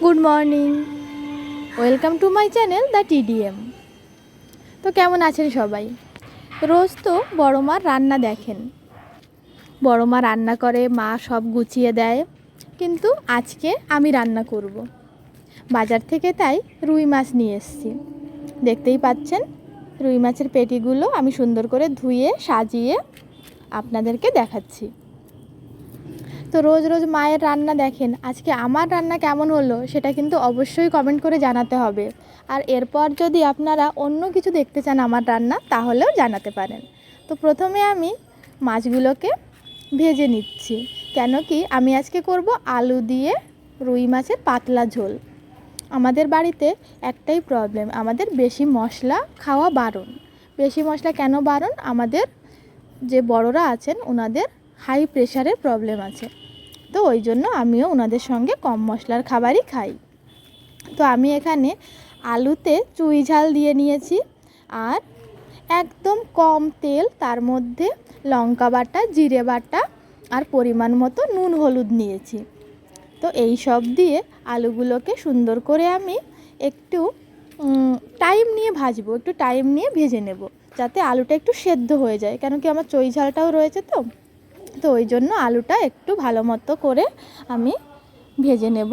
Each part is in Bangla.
Good morning, welcome to my channel the TDM. তো কেমন আছেন সবাই? রোজ তো বড় মার রান্না দেখেন, বড় মা রান্না করে, মা সব গুছিয়ে দেয়, কিন্তু আজকে আমি রান্না করব। বাজার থেকে তাই রুই মাছ নিয়ে এসেছি। দেখতেই পাচ্ছেন রুই মাছের পেটিগুলো আমি সুন্দর করে ধুয়ে সাজিয়ে আপনাদেরকে দেখাচ্ছি। তো রোজ রোজ মায়ের রান্না দেখেন, আজকে আমার রান্না কেমন হলো সেটা কিন্তু অবশ্যই কমেন্ট করে জানাতে হবে। আর এরপর যদি আপনারা অন্য কিছু দেখতে চান আমার রান্না, তাহলেও জানাতে পারেন। তো প্রথমে আমি মাছগুলোকে ভেজে নিচ্ছি, কেন কি আমি আজকে করব আলু দিয়ে রুই মাছের পাতলা ঝোল। আমাদের বাড়িতে একটাই প্রবলেম, আমাদের বেশি মশলা খাওয়া বারণ। বেশি মশলা কেন বারণ? আমাদের যে বড়রা আছেন ওনাদের হাই প্রেশারের প্রবলেম আছে, তো ওই জন্য আমিও ওনাদের সঙ্গে কম মশলার খাবারই খাই। তো আমি এখানে আলুতে চুই ঝাল দিয়ে নিয়েছি, আর একদম কম তেল, তার মধ্যে লঙ্কা বাটা, জিরে বাটা আর পরিমাণ মতো নুন হলুদ নিয়েছি। তো এই সব দিয়ে আলুগুলোকে সুন্দর করে আমি একটু টাইম নিয়ে ভাজবো, একটু টাইম নিয়ে ভেজে নেব, যাতে আলুটা একটু সেদ্ধ হয়ে যায়, কেন কি আমার চুই ঝালটাও রয়েছে। তো ওই জন্য আলুটা একটু ভালো মতো করে আমি ভেজে নেব,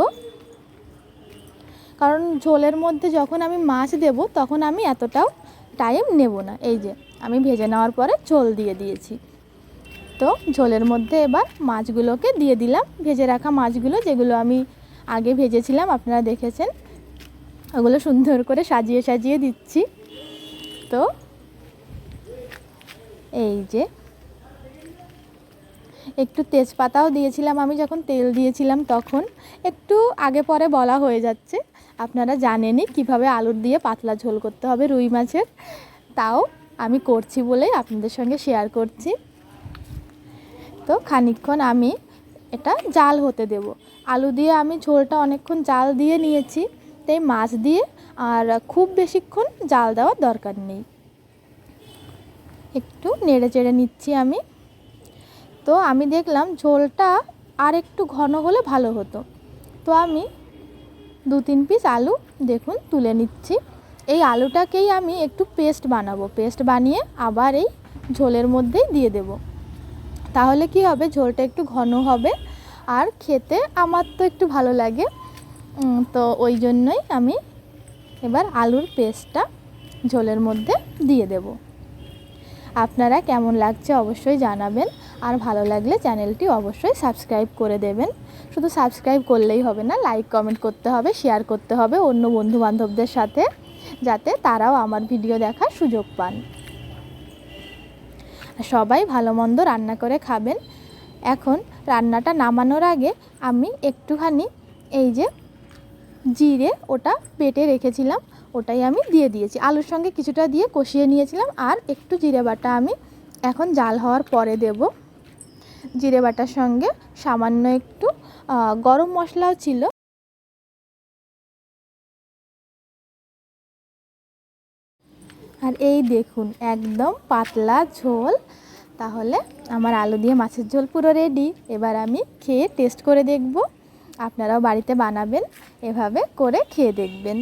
কারণ ঝোলের মধ্যে যখন আমি মাছ দেব তখন আমি এতটাও টাইম নেব না। এই যে আমি ভেজে নেওয়ার পরে ঝোল দিয়ে দিয়েছি। তো ঝোলের মধ্যে এবার মাছগুলোকে দিয়ে দিলাম, ভেজে রাখা মাছগুলো, যেগুলো আমি আগে ভেজেছিলাম, আপনারা দেখেছেন। ওগুলো সুন্দর করে সাজিয়ে সাজিয়ে দিচ্ছি। তো এই যে একটু তেজপাতাও দিয়েছিলাম আমি যখন তেল দিয়েছিলাম তখন, একটু আগে পরে বলা হয়ে যাচ্ছে। আপনারা জানেনই কিভাবে আলুর দিয়ে পাতলা ঝোল করতে হবে রুই মাছের, তাও আমি করছি বলেই আপনাদের সঙ্গে শেয়ার করছি। তো খানিকক্ষণ আমি এটা জাল হতে দেব। আলু দিয়ে আমি ঝোলটা অনেকক্ষণ জাল দিয়ে নিয়েছি, তাই মাছ দিয়ে আর খুব বেশিক্ষণ জাল দেওয়ার দরকার নেই। একটু নেড়ে চেড়ে নিচ্ছি আমি। তো আমি দেখলাম ঝোলটা আর একটু ঘন হলে ভালো হতো, তো আমি 2-3 পিস আলু দেখুন তুলে নিচ্ছি। এই আলুটাকেই আমি একটু পেস্ট বানাবো, পেস্ট বানিয়ে আবার এই ঝোলের মধ্যেই দিয়ে দেব। তাহলে কি হবে, ঝোলটা একটু ঘন হবে আর খেতে আমার তো একটু ভালো লাগে। তো ওই জন্যই আমি এবার আলুর পেস্টটা ঝোলের মধ্যে দিয়ে দেব। আপনারা কেমন লাগছে অবশ্যই জানাবেন, আর ভালো লাগলে চ্যানেলটি অবশ্যই সাবস্ক্রাইব করে দেবেন। শুধু সাবস্ক্রাইব করলেই হবে না, লাইক কমেন্ট করতে হবে, শেয়ার করতে হবে অন্য বন্ধুবান্ধবদের সাথে, যাতে তারাও আমার ভিডিও দেখার সুযোগ পান। সবাই ভালো মন্দ রান্না করে খাবেন। এখন রান্নাটা নামানোর আগে আমি একটুখানি এই যে জিরে, ওটা বেটে রেখেছিলাম, ওটাই আমি দিয়ে দিয়েছি। আলুর সঙ্গে কিছুটা দিয়ে কষিয়ে নিয়েছিলাম, আর একটু জিরে বাটা আমি এখন জাল হওয়ার পরে দেব। জিরে বাটার সঙ্গে সামান্য একটু গরম মশলাও ছিল। আর এই দেখুন একদম পাতলা ঝোল। তাহলে আমার আলু দিয়ে মাছের ঝোল পুরো রেডি। এবার আমি খেয়ে টেস্ট করে দেখব। আপনারাও বাড়িতে বানাবেন, এভাবে করে খেয়ে দেখবেন।